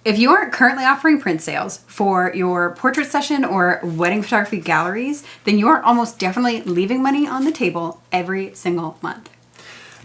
if you aren't currently offering print sales for your portrait session or wedding photography galleries, then you are almost definitely leaving money on the table every single month.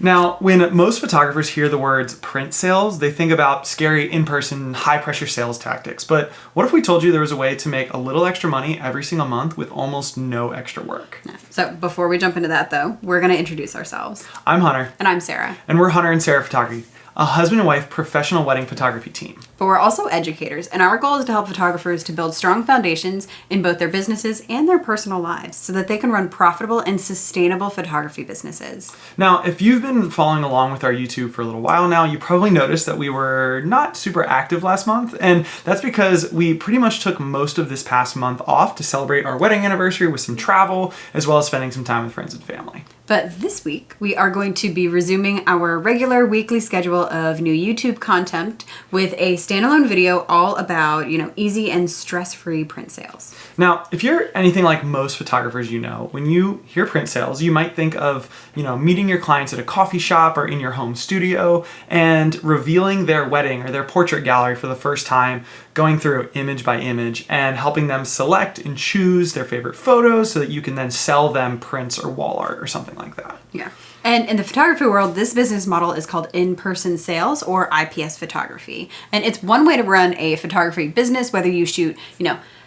Now, when most photographers hear the words print sales, they think about scary in-person, high-pressure sales tactics. But what if we told you there was a way to make a little extra money every single month with almost no extra work? So before we jump into that, though, we're going to introduce ourselves. I'm Hunter. And I'm Sarah. And we're Hunter and Sarah Photography, a husband and wife professional wedding photography team. But we're also educators, and our goal is to help photographers to build strong foundations in both their businesses and their personal lives so that they can run profitable and sustainable photography businesses. Now, if you've been following along with our YouTube for a little while now, you probably noticed that we were not super active last month, and that's because we pretty much took most of this past month off to celebrate our wedding anniversary with some travel, as well as spending some time with friends and family. But this week, we are going to be resuming our regular weekly schedule of new YouTube content with a standalone video all about, easy and stress-free print sales. Now, if you're anything like most photographers when you hear print sales, you might think of, meeting your clients at a coffee shop or in your home studio and revealing their wedding or their portrait gallery for the first time, going through image by image and helping them select and choose their favorite photos so that you can then sell them prints or wall art or something like that. Yeah. And in the photography world, this business model is called in-person sales or IPS photography. And it's one way to run a photography business, whether you shoot,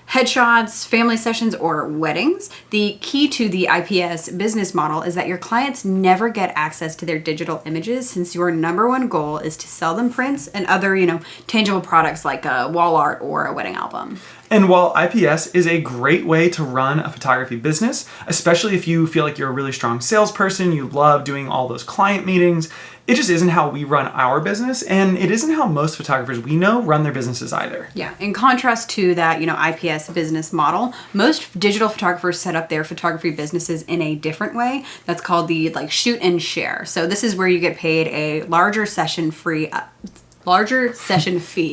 headshots, family sessions, or weddings. The key to the IPS business model is that your clients never get access to their digital images, since your number one goal is to sell them prints and other, tangible products like a wall art or a wedding album. And while IPS is a great way to run a photography business, especially if you feel like you're a really strong salesperson, you love doing all those client meetings, it just isn't how we run our business, and it isn't how most photographers we know run their businesses either. Yeah, in contrast to that, IPS business model, most digital photographers set up their photography businesses in a different way. That's called the shoot and share. So this is where you get paid a larger session fee,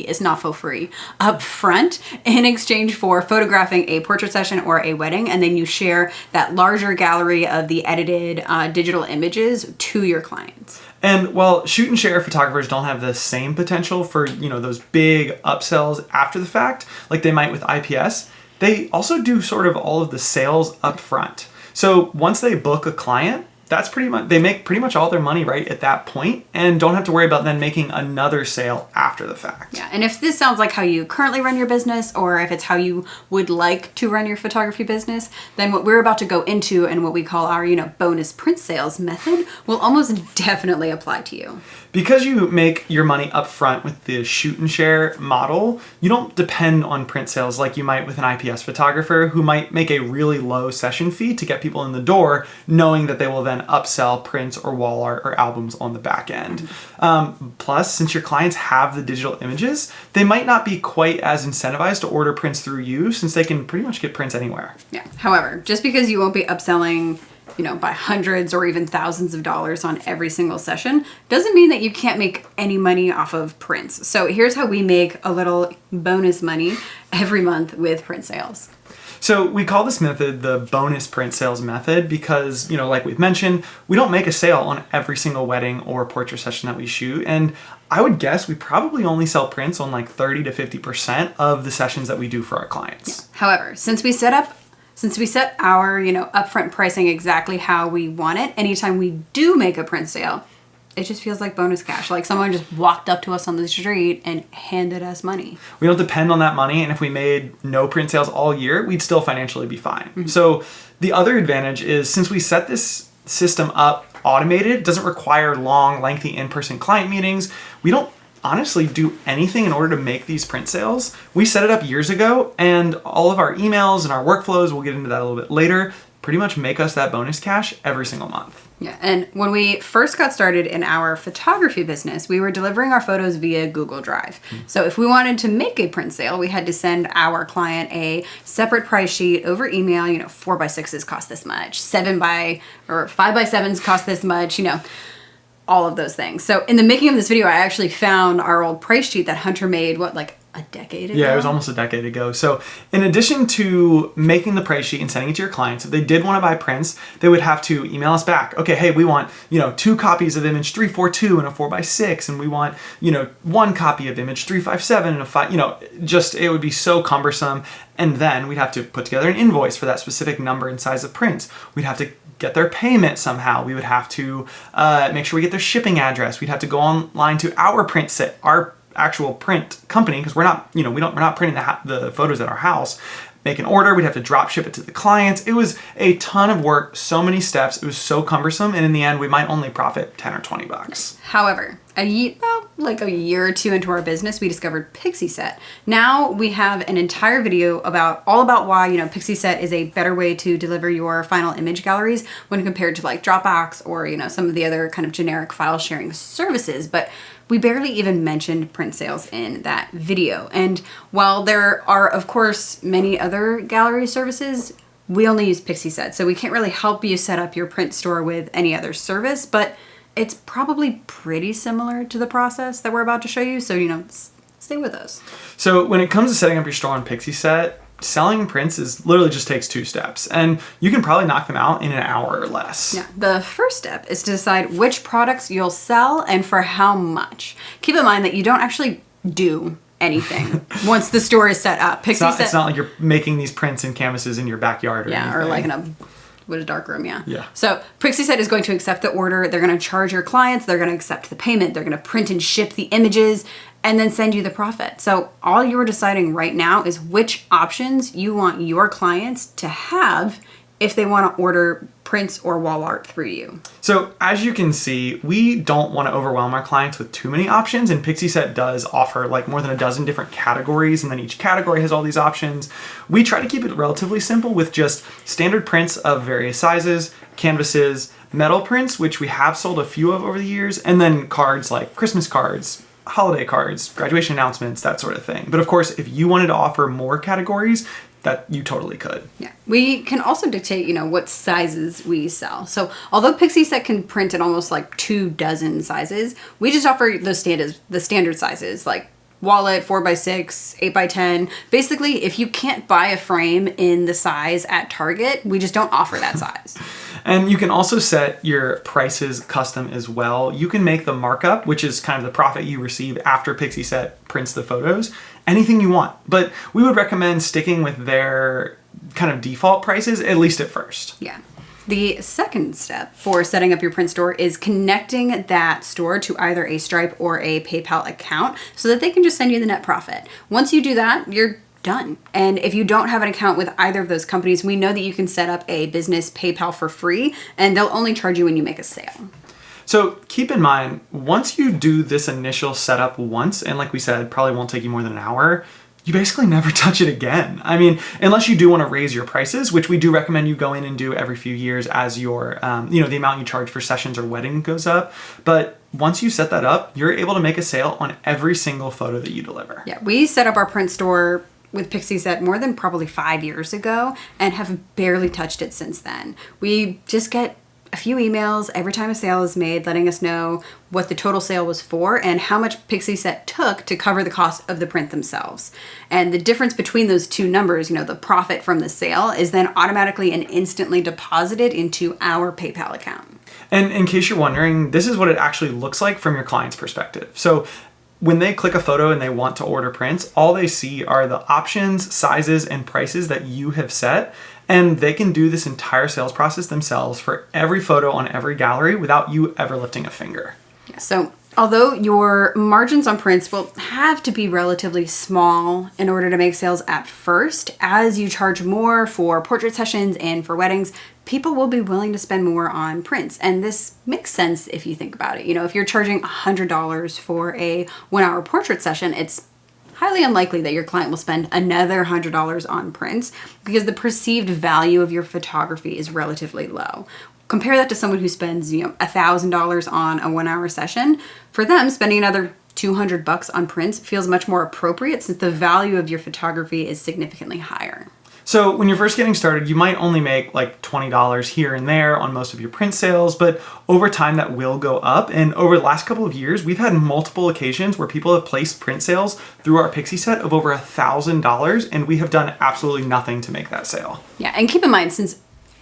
is not for free, up front in exchange for photographing a portrait session or a wedding, and then you share that larger gallery of the edited digital images to your clients. And while shoot and share photographers don't have the same potential for, those big upsells after the fact, like they might with IPS, they also do sort of all of the sales up front. So once they book a client, they make pretty much all their money right at that point and don't have to worry about then making another sale after the fact. Yeah, and if this sounds like how you currently run your business, or if it's how you would like to run your photography business, then what we're about to go into and what we call our, bonus print sales method will almost definitely apply to you. Because you make your money up front with the shoot and share model, you don't depend on print sales like you might with an IPS photographer who might make a really low session fee to get people in the door, knowing that they will then upsell prints or wall art or albums on the back end. Plus, since your clients have the digital images, they might not be quite as incentivized to order prints through you, since they can pretty much get prints anywhere. Yeah. However, just because you won't be upselling by hundreds or even thousands of dollars on every single session doesn't mean that you can't make any money off of prints. So here's how we make a little bonus money every month with print sales. So we call this method the bonus print sales method because, like we've mentioned, we don't make a sale on every single wedding or portrait session that we shoot. And I would guess we probably only sell prints on 30 to 50% of the sessions that we do for our clients. Yeah. However, since we set our, upfront pricing exactly how we want it, anytime we do make a print sale, it just feels like bonus cash. Like someone just walked up to us on the street and handed us money. We don't depend on that money, and if we made no print sales all year, we'd still financially be fine. Mm-hmm. So the other advantage is, since we set this system up automated, it doesn't require long, lengthy in-person client meetings. We don't honestly do anything in order to make these print sales. We set it up years ago, and all of our emails and our workflows, we'll get into that a little bit later, pretty much make us that bonus cash every single month. Yeah, and when we first got started in our photography business, we were delivering our photos via Google Drive. Mm-hmm. So if we wanted to make a print sale, we had to send our client a separate price sheet over email. 4x6s cost this much, 5x7s cost this much, all of those things. So in the making of this video, I actually found our old price sheet that Hunter made, like a decade ago? Yeah, it was almost a decade ago. So in addition to making the price sheet and sending it to your clients, if they did want to buy prints, they would have to email us back. Okay, hey, we want, 2 copies of image 342 and a 4x6, and we want, 1 copy of image 357 and a 5, it would be so cumbersome. And then we'd have to put together an invoice for that specific number and size of prints. We'd have to get their payment somehow. We would have to make sure we get their shipping address. We'd have to go online to our print set, our actual print company, because we're not printing the photos at our house. Make an order, we'd have to drop ship it to the clients. It was a ton of work, so many steps. It was so cumbersome, and in the end, we might only profit 10 or 20 bucks. However, a year or two into our business, we discovered Pixieset. Now we have an entire video all about why Pixieset is a better way to deliver your final image galleries when compared to like Dropbox or some of the other kind of generic file sharing services. But we barely even mentioned print sales in that video. And while there are, of course, many other gallery services, we only use Pixieset. So we can't really help you set up your print store with any other service, but it's probably pretty similar to the process that we're about to show you. So, stay with us. So when it comes to setting up your store on Pixieset, selling prints literally just takes 2 steps, and you can probably knock them out in an hour or less. Yeah. The first step is to decide which products you'll sell and for how much. Keep in mind that you don't actually do anything once the store is set up. It's not like you're making these prints and canvases in your backyard or anything. Or like in a dark room, yeah. Yeah. So Pixieset is going to accept the order. They're going to charge your clients. They're going to accept the payment. They're going to print and ship the images and then send you the profit. So all you're deciding right now is which options you want your clients to have if they want to order prints or wall art through you. So as you can see, we don't want to overwhelm our clients with too many options, and Pixieset does offer like more than a dozen different categories, and then each category has all these options. We try to keep it relatively simple with just standard prints of various sizes, canvases, metal prints, which we have sold a few of over the years, and then cards like Christmas cards, holiday cards, graduation announcements, that sort of thing. But of course, if you wanted to offer more categories, that you totally could. Yeah. We can also dictate, what sizes we sell. So although Pixieset can print in almost like 24 sizes, we just offer the standard sizes like wallet, 4x6, 8x10. Basically, if you can't buy a frame in the size at Target, we just don't offer that size. And you can also set your prices custom as well. You can make the markup, which is kind of the profit you receive after Pixieset prints the photos, anything you want. But we would recommend sticking with their kind of default prices, at least at first. Yeah. The second step for setting up your print store is connecting that store to either a Stripe or a PayPal account so that they can just send you the net profit. Once you do that, you're done. And if you don't have an account with either of those companies, we know that you can set up a business PayPal for free, and they'll only charge you when you make a sale. So keep in mind, once you do this initial setup once, and like we said, probably won't take you more than an hour, you basically never touch it again. I mean, unless you do want to raise your prices, which we do recommend you go in and do every few years as your, the amount you charge for sessions or wedding goes up. But once you set that up, you're able to make a sale on every single photo that you deliver. Yeah, we set up our print store with Pixieset more than probably 5 years ago and have barely touched it since then. We just get a few emails every time a sale is made letting us know what the total sale was for and how much Pixieset took to cover the cost of the print themselves. And the difference between those two numbers, the profit from the sale, is then automatically and instantly deposited into our PayPal account. And in case you're wondering, this is what it actually looks like from your client's perspective. So when they click a photo and they want to order prints, all they see are the options, sizes, and prices that you have set. And they can do this entire sales process themselves for every photo on every gallery without you ever lifting a finger. Yeah, so although your margins on prints will have to be relatively small in order to make sales at first, as you charge more for portrait sessions and for weddings, people will be willing to spend more on prints. And this makes sense if you think about it. If you're charging $100 for a 1-hour portrait session, it's highly unlikely that your client will spend another $100 on prints because the perceived value of your photography is relatively low. Compare that to someone who spends, $1,000 on a 1-hour session. For them, spending another $200 on prints feels much more appropriate since the value of your photography is significantly higher. So when you're first getting started, you might only make like $20 here and there on most of your print sales, but over time that will go up. And over the last couple of years, we've had multiple occasions where people have placed print sales through our Pixie set of over $1,000, and we have done absolutely nothing to make that sale. Yeah, and keep in mind, since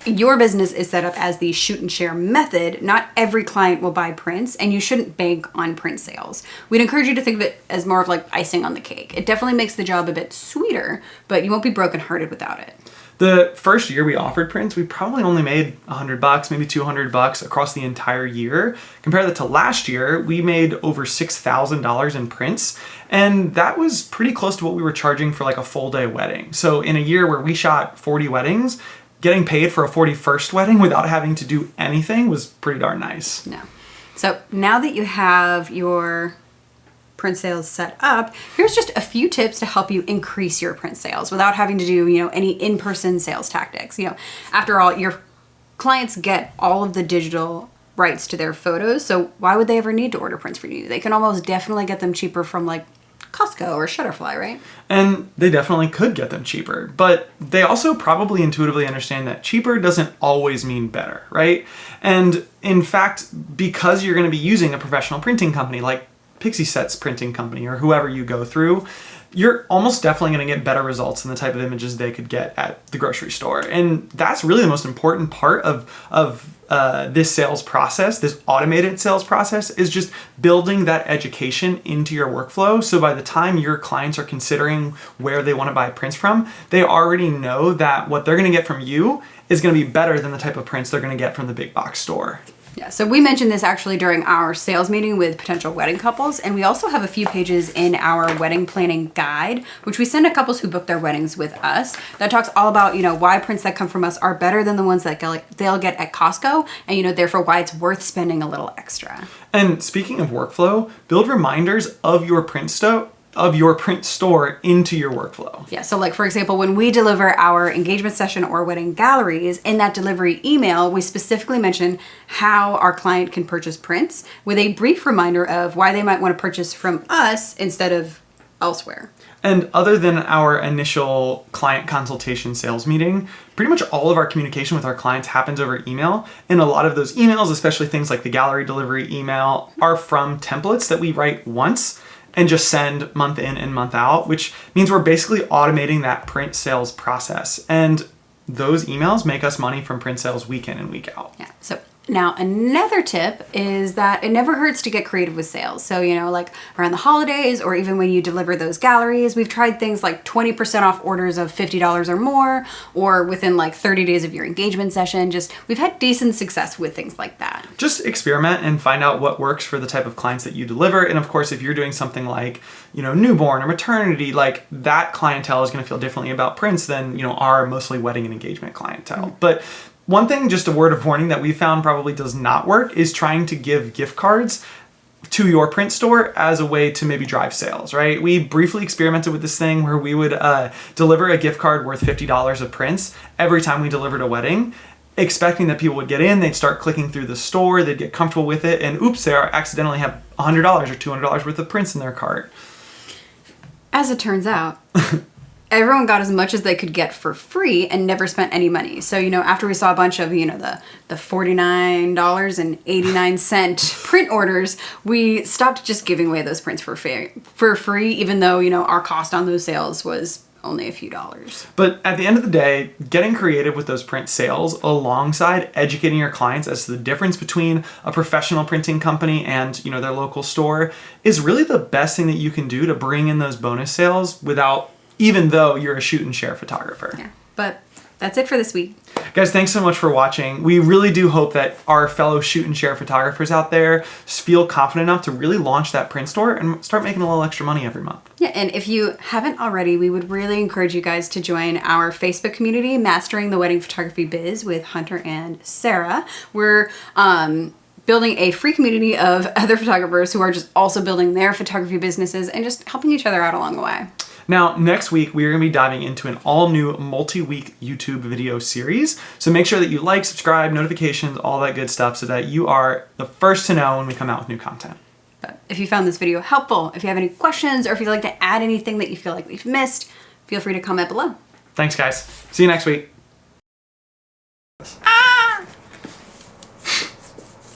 your business is set up as the shoot and share method, not every client will buy prints, and you shouldn't bank on print sales. We'd encourage you to think of it as more of like icing on the cake. It definitely makes the job a bit sweeter, but you won't be brokenhearted without it. The first year we offered prints, we probably only made $100, maybe $200 across the entire year. Compare that to last year, we made over $6,000 in prints, and that was pretty close to what we were charging for like a full day wedding. So in a year where we shot 40 weddings, getting paid for a 41st wedding without having to do anything was pretty darn nice. No. So now that you have your print sales set up, here's just a few tips to help you increase your print sales without having to do, any in-person sales tactics. After all, your clients get all of the digital rights to their photos, so why would they ever need to order prints from you? They can almost definitely get them cheaper from like Costco or Shutterfly, right? And they definitely could get them cheaper, but they also probably intuitively understand that cheaper doesn't always mean better, right? And in fact, because you're going to be using a professional printing company like Pixie Set's printing company or whoever you go through, you're almost definitely going to get better results than the type of images they could get at the grocery store. And that's really the most important part of this sales process, this automated sales process, is just building that education into your workflow. So by the time your clients are considering where they want to buy prints from, they already know that what they're going to get from you is going to be better than the type of prints they're going to get from the big box store. Yeah, so we mentioned this actually during our sales meeting with potential wedding couples, and we also have a few pages in our wedding planning guide, which we send to couples who book their weddings with us, that talks all about, why prints that come from us are better than the ones that they'll get at Costco, and, therefore why it's worth spending a little extra. And speaking of workflow, build reminders of your print store into your workflow. Yeah, so like for example, when we deliver our engagement session or wedding galleries, in that delivery email, we specifically mention how our client can purchase prints with a brief reminder of why they might want to purchase from us instead of elsewhere. And other than our initial client consultation sales meeting, pretty much all of our communication with our clients happens over email. And a lot of those emails, especially things like the gallery delivery email, are from templates that we write once and just send month in and month out, which means we're basically automating that print sales process. And those emails make us money from print sales week in and week out. Yeah. So now another tip is that it never hurts to get creative with sales. So, like around the holidays or even when you deliver those galleries, we've tried things like 20% off orders of $50 or more, or within like 30 days of your engagement session. We've had decent success with things like that. Just experiment and find out what works for the type of clients that you deliver. And of course, if you're doing something like, newborn or maternity, like that clientele is going to feel differently about prints than, our mostly wedding and engagement clientele. Mm-hmm. But one thing, just a word of warning, that we found probably does not work is trying to give gift cards to your print store as a way to maybe drive sales, right? We briefly experimented with this thing where we would deliver a gift card worth $50 of prints every time we delivered a wedding, expecting that people would get in, they'd start clicking through the store, they'd get comfortable with it, and oops, they accidentally have $100 or $200 worth of prints in their cart. As it turns out, everyone got as much as they could get for free and never spent any money. So, after we saw a bunch of, the $49.89 print orders, we stopped just giving away those prints for free, even though, our cost on those sales was only a few dollars. But at the end of the day, getting creative with those print sales alongside educating your clients as to the difference between a professional printing company and, their local store is really the best thing that you can do to bring in those bonus sales even though you're a shoot and share photographer. Yeah, but that's it for this week. Guys, thanks so much for watching. We really do hope that our fellow shoot and share photographers out there feel confident enough to really launch that print store and start making a little extra money every month. Yeah, and if you haven't already, we would really encourage you guys to join our Facebook community, Mastering the Wedding Photography Biz with Hunter and Sarah. We're building a free community of other photographers who are just also building their photography businesses and just helping each other out along the way. Now, next week, we are going to be diving into an all-new multi-week YouTube video series. So make sure that you like, subscribe, notifications, all that good stuff so that you are the first to know when we come out with new content. But if you found this video helpful, if you have any questions, or if you'd like to add anything that you feel like we've missed, feel free to comment below. Thanks, guys. See you next week.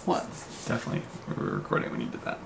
What? Definitely. We were recording when you did that.